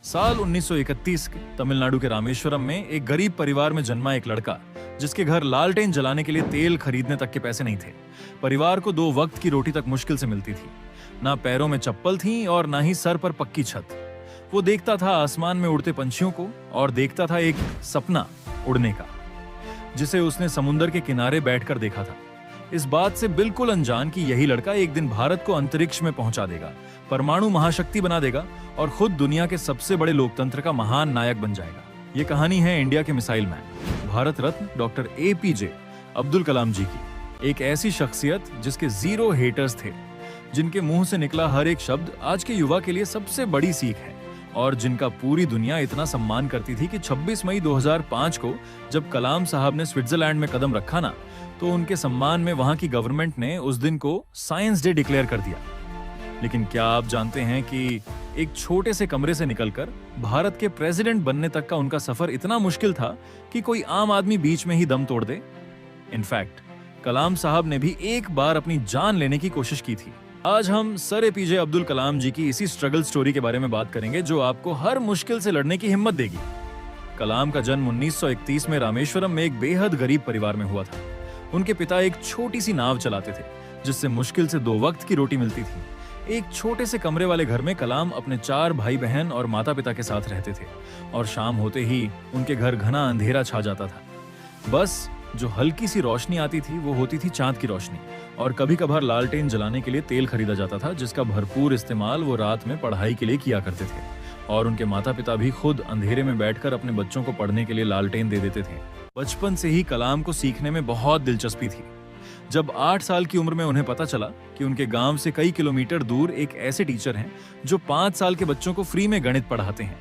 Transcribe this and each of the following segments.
साल 1931 के तमिलनाडु के रामेश्वरम में एक गरीब परिवार में जन्मा एक लड़का, जिसके घर लालटेन जलाने के लिए तेल खरीदने तक के पैसे नहीं थे। परिवार को 2 वक्त की रोटी तक मुश्किल से मिलती थी। ना पैरों में चप्पल थी और ना ही सर पर पक्की छत। वो देखता था आसमान में उड़ते पंछियों को और देखता था एक सपना उड़ने का, जिसे उसने समुद्र के किनारे बैठकर देखा था। इस बात से बिल्कुल अनजान कि यही लड़का एक दिन भारत को अंतरिक्ष में पहुंचा देगा, परमाणु महाशक्ति बना देगा और खुद दुनिया के सबसे बड़े लोकतंत्र का महान नायक बन जाएगा। ये कहानी है इंडिया के missile man, Bharat Ratna doctor APJ Abdul Kalam जी की। एक ऐसी शख्सियत जिसके 0 हेटर्स थे, जिनके मुंह से निकला हर एक शब्द आज के युवा के लिए सबसे बड़ी सीख है और जिनका पूरी दुनिया इतना सम्मान करती थी कि 26 मई 2005 को जब कलाम साहब ने स्विट्जरलैंड में कदम रखा ना, तो उनके सम्मान में वहां की गवर्नमेंट ने उस दिन को साइंस डे डिक्लेयर कर दिया। लेकिन क्या आप जानते हैं कि एक छोटे से कमरे से निकलकर भारत के प्रेसिडेंट बनने तक का उनका सफर इतना मुश्किल था कि कोई आम आदमी बीच में ही दम तोड़ दे। इनफैक्ट कलाम साहब ने भी एक बार अपनी जान लेने की कोशिश की थी। आज हम सर एपीजे अब्दुल कलाम जी की इसी स्ट्रगल स्टोरी के बारे में बात करेंगे, जो आपको हर मुश्किल से लड़ने की हिम्मत देगी। कलाम का जन्म 1931 में रामेश्वरम में एक बेहद गरीब परिवार में हुआ था। उनके पिता एक छोटी सी नाव चलाते थे, जिससे मुश्किल से 2 वक्त की रोटी मिलती थी। एक छोटे से कमरे वाले घर में कलाम अपने 4 भाई बहन और माता पिता के साथ रहते थे और शाम होते ही उनके घर घना अंधेरा छा जाता था। बस जो हल्की सी रोशनी आती थी वो होती थी चांद की रोशनी, और कभी कभार लालटेन जलाने के लिए तेल खरीदा जाता था, जिसका भरपूर इस्तेमाल वो रात में पढ़ाई के लिए किया करते थे। और उनके माता पिता भी खुद अंधेरे में बैठकर अपने बच्चों को पढ़ने के लिए लालटेन दे देते थे। बचपन से ही कलाम को सीखने में बहुत दिलचस्पी थी। जब 8 साल की उम्र में उन्हें पता चला कि उनके गांव से कई किलोमीटर दूर एक ऐसे टीचर हैं जो 5 साल के बच्चों को फ्री में गणित पढ़ाते हैं,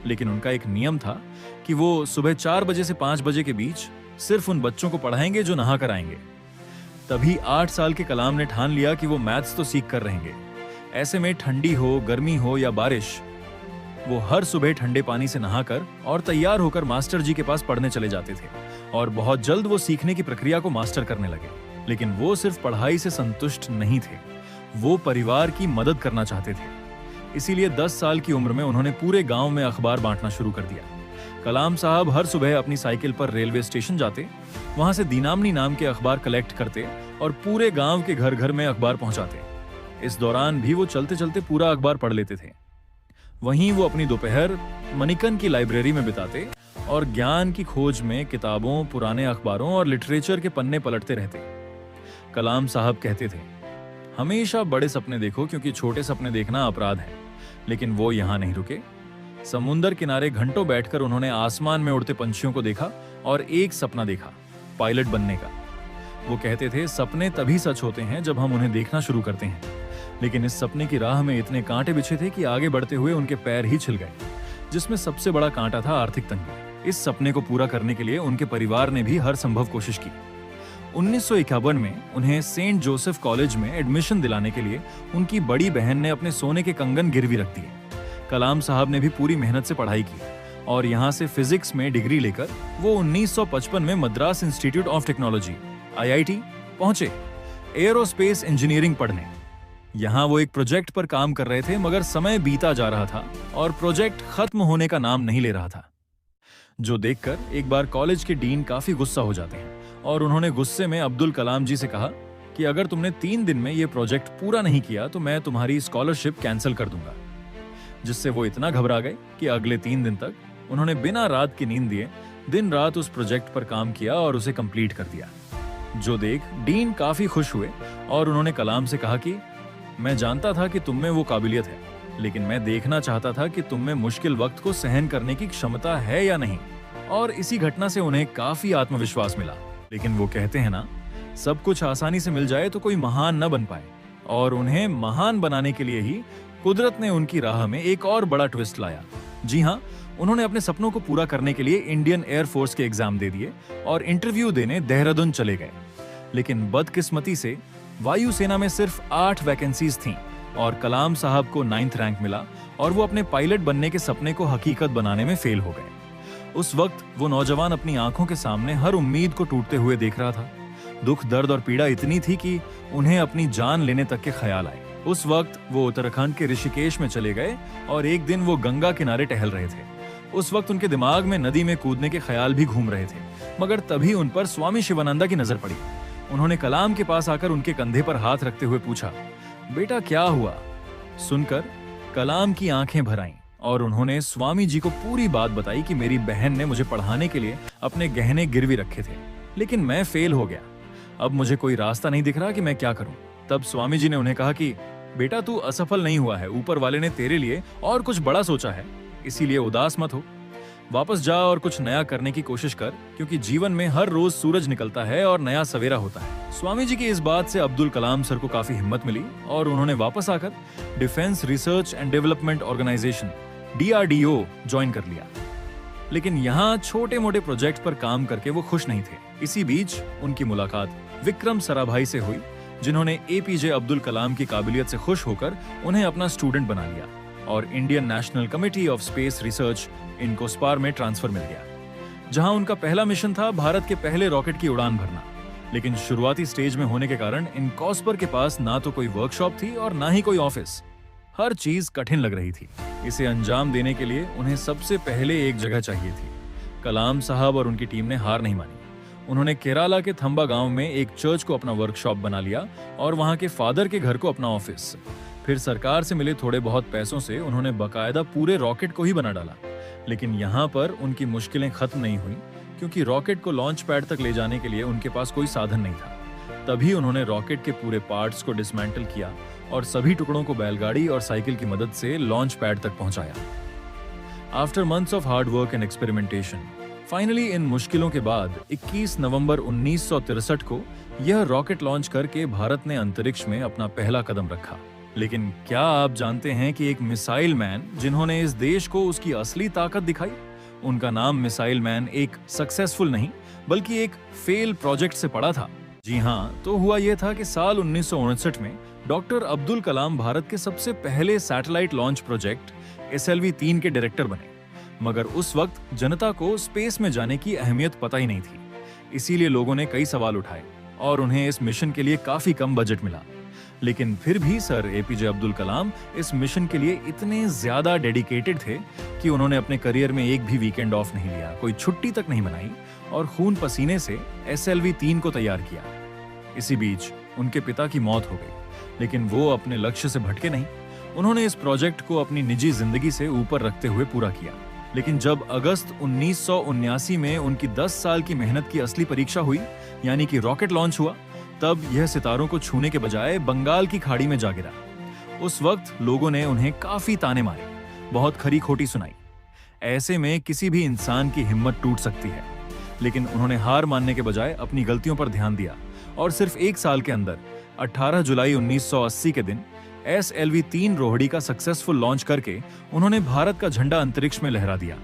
लेकिन उनका एक नियम था कि वो सुबह 4 बजे से 5 बजे के बीच सिर्फ उन बच्चों को पढ़ाएंगे जो नहा कर आएंगे। तभी 8 साल के कलाम ने ठान लिया कि वो मैथ्स तो सीख कर रहेंगे। ऐसे में ठंडी हो, गर्मी हो या बारिश, वो हर सुबह ठंडे पानी से नहाकर और तैयार होकर मास्टर जी के पास पढ़ने चले जाते थे और बहुत जल्द वो सीखने की प्रक्रिया को मास्टर करने लगे। लेकिन वो सिर्फ पढ़ाई से संतुष्ट नहीं थे, वो परिवार की मदद करना चाहते थे। इसीलिए 10 साल की उम्र में उन्होंने पूरे गांव में अखबार बांटना शुरू कर दिया। कलाम साहब हर सुबह अपनी साइकिल पर रेलवे स्टेशन जाते, वहां से दीनामनी नाम के अखबार कलेक्ट करते और पूरे गांव के घर घर में अखबार पहुंचाते। इस दौरान भी वो चलते चलते पूरा अखबार पढ़ लेते थे। वहीं वो अपनी दोपहर मणिकन की लाइब्रेरी में बिताते और ज्ञान की खोज में किताबों, पुराने अखबारों और लिटरेचर के पन्ने पलटते रहते। कलाम साहब कहते थे, हमेशा बड़े सपने देखो क्योंकि छोटे सपने देखना अपराध है। लेकिन वो यहां नहीं रुके। समुद्र किनारे घंटों बैठकर उन्होंने आसमान में उड़ते पंछियों को देखा और एक सपना देखा, पायलट बनने का। वो कहते थे, सपने तभी सच होते हैं जब हम उन्हें देखना शुरू करते हैं। लेकिन इस सपने की राह में इतने कांटे बिछे थे कि आगे बढ़ते हुए उनके पैर ही छिल गए, जिसमें सबसे बड़ा कांटा था आर्थिक तंगी। इस सपने को पूरा करने के लिए उनके परिवार ने भी हर संभव कोशिश की। 1951 में उन्हें सेंट जोसेफ कॉलेज में एडमिशन दिलाने के लिए उनकी बड़ी बहन ने अपने सोने के कंगन गिरवी रख दिए। कलाम साहब ने भी पूरी मेहनत से पढ़ाई की और यहाँ से फिजिक्स में डिग्री लेकर वो 1955 में Madras institute of technology (IIT) पहुंचे, एयरोस्पेस इंजीनियरिंग पढ़ने। यहाँ वो एक प्रोजेक्ट पर काम कर रहे थे, मगर समय बीता जा रहा था और प्रोजेक्ट खत्म होने का नाम नहीं ले रहा था, जो देखकर एक बार कॉलेज के डीन काफी गुस्सा हो जाते हैं और उन्होंने गुस्से में अब्दुल कलाम जी से कहा कि अगर तुमने 3 दिन में ये प्रोजेक्ट पूरा नहीं किया तो मैं तुम्हारी स्कॉलरशिप कैंसिल कर दूंगा। जिससे वो इतना घबरा गए कि अगले 3 दिन तक उन्होंने बिना रात की नींद दिए दिन रात उस प्रोजेक्ट पर काम किया और उसे कंप्लीट कर दिया। जो देख डीन काफी खुश हुए और उन्होंने कलाम से कहा कि मैं जानता था कि तुम में वो काबिलियत है, लेकिन मैं देखना चाहता था कि तुम में मुश्किल वक्त को सहन करने की क्षमता है या नहीं। और इसी घटना से उन्हें काफी आत्मविश्वास मिला। लेकिन वो कहते हैं ना, सब कुछ आसानी से मिल जाए तो कोई महान न बन पाए, और उन्हें महान बनाने के लिए ही कुदरत ने उनकी राह में एक और बड़ा ट्विस्ट लाया। जी हाँ, उन्होंने अपने सपनों को पूरा करने के लिए इंडियन एयरफोर्स के एग्जाम दे दिए और इंटरव्यू देने देहरादून चले गए। लेकिन बदकिस्मती से वायुसेना में सिर्फ 8 वैकेंसीज थीं और कलाम साहब को 9th रैंक मिला और वो अपने पायलट बनने के सपने को हकीकत बनाने में फेल हो गए। उस वक्त वो नौजवान अपनी आंखों के सामने हर उम्मीद को टूटते हुए देख रहा था। दुख, दर्द और पीड़ा इतनी थी कि उन्हें अपनी जान लेने तक के ख्याल आए। उस वक्त वो उत्तराखंड के ऋषिकेश में चले गए और एक दिन वो गंगा किनारे टहल रहे थे। उस वक्त उनके दिमाग में नदी में कूदने के ख्याल भी घूम रहे थे, मगर तभी उन पर स्वामी शिवानंदा की नजर पड़ी। उन्होंने कलाम के पास आकर उनके कंधे पर हाथ रखते हुए पूछा, बेटा क्या हुआ? सुनकर कलाम की आंखें भर आईं और उन्होंने स्वामी जी को पूरी बात बताई कि मेरी बहन ने मुझे पढ़ाने के लिए अपने गहने गिरवी रखे थे, लेकिन मैं फेल हो गया। अब मुझे कोई रास्ता नहीं दिख रहा कि मैं क्या करूं। तब स्वामी जी ने उन्हें कहा कि बेटा तू असफल नहीं हुआ है, ऊपर वाले ने तेरे लिए और कुछ बड़ा सोचा है, इसीलिए उदास मत हो। वापस जा और कुछ नया करने की कोशिश कर, क्योंकि जीवन में हर रोज सूरज निकलता है और नया सवेरा होता है। स्वामी जी की इस बात से अब्दुल कलाम सर को काफी हिम्मत मिली और उन्होंने वापस आकर defence research and development organisation DRDO join कर लिया। लेकिन यहाँ छोटे मोटे प्रोजेक्ट पर काम करके वो खुश नहीं थे। इसी बीच उनकी मुलाकात विक्रम साराभाई से हुई, जिन्होंने APJ अब्दुल कलाम की काबिलियत से खुश होकर उन्हें अपना स्टूडेंट बना लिया और Indian National Committee of Space Research INCOSPAR में ट्रांसफर मिल गया, जहां उनका पहला मिशन था भारत के पहले रॉकेट की उड़ान भरना। लेकिन शुरुआती स्टेज में होने के कारण इनकोस्पार के पास ना तो कोई वर्कशॉप थी और ना ही कोई ऑफिस। हर चीज कठिन लग रही थी। इसे अंजाम देने के लिए उन्हें सबसे पहले एक जगह चाहिए थी। कलाम साहब और उनकी टीम ने हार नहीं मानी। उन्होंने केरला के थंबा गांव में एक चर्च को अपना वर्कशॉप बना लिया और वहां के फादर के घर को अपना ऑफिस। फिर सरकार से मिले थोड़े बहुत पैसों से उन्होंने बाकायदा पूरे रॉकेट को ही बना डाला। लेकिन यहाँ पर उनकी मुश्किलें खत्म नहीं हुई, क्योंकि रॉकेट को लॉन्च पैड तक ले जाने के लिए उनके पास कोई साधन नहीं था। तभी उन्होंने रॉकेट के पूरे पार्ट्स को डिसमेंटल किया और सभी टुकड़ों को बैलगाड़ी और साइकिल की मदद से लॉन्च पैड तक पहुंचाया। After months of hard work and experimentation, finally in मुश्किलों के बाद 21 नवंबर 1963 को यह रॉकेट लॉन्च करके भारत ने अंतरिक्ष में अपना पहला कदम रखा। लेकिन क्या आप जानते हैं कि एक मिसाइल मैन जिन्होंने इस देश को उसकी असली ताकत दिखाई, उनका नाम मिसाइल मैन एक सक्सेसफुल नहीं बल्कि एक फेल प्रोजेक्ट से पड़ा था। जी हाँ, तो हुआ यह था कि साल 1959 में डॉक्टर अब्दुल कलाम भारत के सबसे पहले सैटेलाइट लॉन्च प्रोजेक्ट SLV-3 के डायरेक्टर बने। मगर उस वक्त जनता को स्पेस में जाने की अहमियत पता ही नहीं थी, इसीलिए लोगों ने कई सवाल उठाए और उन्हें इस मिशन के लिए काफी कम बजट मिला। लेकिन फिर भी सर APJ अब्दुल कलाम इस मिशन के लिए इतने ज्यादा डेडिकेटेड थे कि उन्होंने अपने करियर में एक भी वीकेंड ऑफ नहीं लिया, कोई छुट्टी तक नहीं मनाई और खून पसीने से SLV-3 को तैयार किया। इसी बीच उनके पिता की मौत हो गई, लेकिन वो अपने लक्ष्य से भटके नहीं। उन्होंने इस प्रोजेक्ट को अपनी निजी जिंदगी से ऊपर रखते हुए पूरा किया। लेकिन जब अगस्त 1979 में उनकी 10 साल की मेहनत की असली परीक्षा हुई, यानी कि रॉकेट लॉन्च हुआ, तब यह सितारों को छूने के बजाय बंगाल की खाड़ी में जा गिरा। उस वक्त लोगों ने उन्हें काफी ताने मारे, बहुत खरी खोटी सुनाई। ऐसे में किसी भी इंसान की हिम्मत टूट सकती है, लेकिन उन्होंने हार मानने के बजाय अपनी गलतियों पर ध्यान दिया और सिर्फ एक साल के अंदर 18 जुलाई 1980 के दिन SLV-3 रोहिणी का सक्सेसफुल लॉन्च करके उन्होंने भारत का झंडा अंतरिक्ष में लहरा दिया।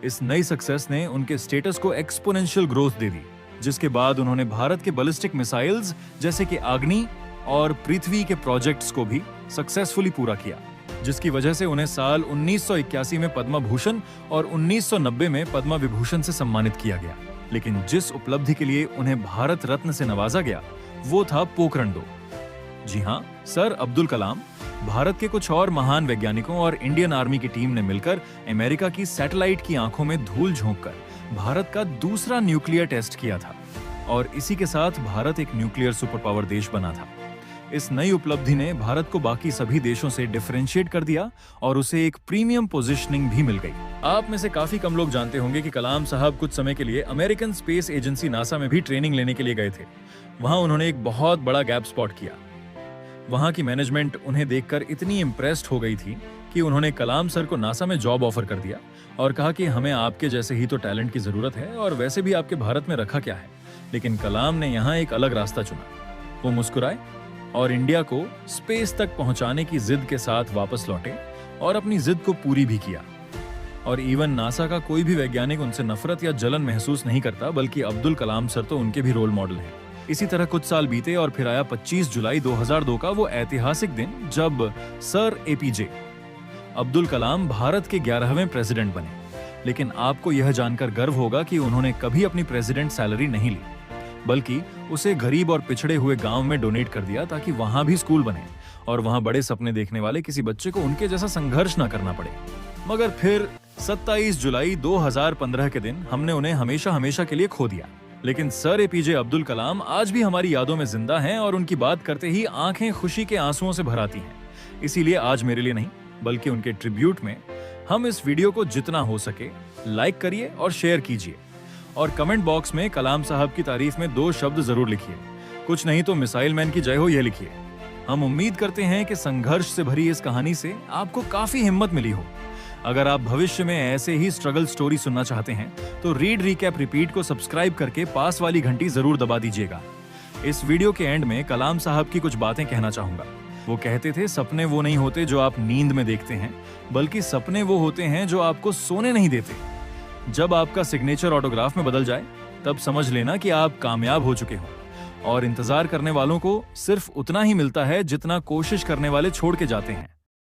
इस नई सक्सेस ने उनके स्टेटस को एक्सपोनेंशियल ग्रोथ दे दी, जिसके बाद उन्होंने भारत के बैलिस्टिक मिसाइल्स जैसे कि अग्नि और पृथ्वी के प्रोजेक्ट्स को भी सक्सेसफुली पूरा किया, जिसकी वजह से उन्हें साल 1981 में पद्म भूषण और 1990 में पद्म विभूषण से सम्मानित किया गया। लेकिन जिस उपलब्धि के लिए उन्हें भारत रत्न से नवाजा गया वो था पोखरण 2। जी हाँ, सर अब्दुल कलाम, भारत के कुछ और महान वैज्ञानिकों और इंडियन आर्मी की टीम ने मिलकर अमेरिका की सैटेलाइट की आंखों में धूल झोंककर भारत का दूसरा न्यूक्लियर टेस्ट किया था और इसी के साथ भारत एक न्यूक्लियर सुपर पावर देश बना था। इस नई उपलब्धि ने भारत को बाकी सभी देशों से डिफरेंशिएट कर दिया और उसे एक प्रीमियम पोजीशनिंग भी मिल गई। आप में से काफी कम लोग जानते होंगे कि कलाम साहब कुछ समय के लिए अमेरिकन स्पेस एजेंसी नासा में भी ट्रेनिंग लेने के लिए गए थे। वहां उन्होंने एक बहुत बड़ा गैप स्पॉट किया। वहां की मैनेजमेंट उन्हें देखकर इतनी इम्प्रेस्ड हो गई थी कि उन्होंने कलाम सर को नासा में जॉब ऑफर कर दिया और कहा कि हमें आपके जैसे ही तो टैलेंट की जरूरत है और वैसे भी आपके भारत में रखा क्या है। लेकिन कलाम ने यहाँ एक अलग रास्ता चुना। वो मुस्कुराए और इंडिया को स्पेस तक पहुंचाने की जिद के साथ वापस लौटे और अपनी जिद को पूरी भी किया। और इवन नासा का कोई भी वैज्ञानिक उनसे नफरत या जलन महसूस नहीं करता, बल्कि अब्दुल कलाम सर तो उनके भी रोल मॉडल हैं। इसी तरह कुछ साल बीते और फिर आया 25 जुलाई 2002 का वो ऐतिहासिक दिन जब सर APJ अब्दुल कलाम भारत के 11वें प्रेसिडेंट बने। लेकिन आपको यह जानकर गर्व होगा कि उन्होंने कभी अपनी प्रेसिडेंट सैलरी नहीं ली, बल्कि उसे गरीब और पिछड़े हुए गांव में डोनेट कर दिया ताकि वहां भी स्कूल बने और वहां बड़े सपने देखने वाले किसी बच्चे को उनके जैसा संघर्ष ना करना पड़े। मगर फिर 27 जुलाई 2015 के दिन हमने उन्हें हमेशा हमेशा के लिए खो दिया। लेकिन सर एपीजे अब्दुल कलाम आज भी हमारी यादों में जिंदा हैं और उनकी बात करते ही आंखें खुशी के आंसुओं से भर आती हैं। इसीलिए आज मेरे लिए नहीं बल्कि उनके ट्रिब्यूट में हम इस वीडियो को जितना हो सके लाइक करिए और शेयर कीजिए, और कमेंट बॉक्स में कलाम साहब की तारीफ में 2 शब्द जरूर लिखिए। कुछ नहीं तो मिसाइल मैन की जय हो यह लिखिए। हम उम्मीद करते हैं कि संघर्ष से भरी इस कहानी से आपको काफी हिम्मत मिली हो। अगर आप भविष्य में ऐसे ही स्ट्रगल स्टोरी सुनना चाहते हैं तो रीड रिकैप रिपीट को सब्सक्राइब करके पास वाली घंटी जरूर दबा दीजिएगा। इस वीडियो के एंड में कलाम साहब की कुछ बातें कहना चाहूंगा। वो कहते थे, सपने वो नहीं होते जो आप नींद में देखते हैं, बल्कि सपने वो होते हैं जो आपको सोने नहीं देते। जब आपका सिग्नेचर ऑटोग्राफ में बदल जाए तब समझ लेना कि आप कामयाब हो चुके हो, और इंतजार करने वालों को सिर्फ उतना ही मिलता है जितना कोशिश करने वाले छोड़ के जाते हैं।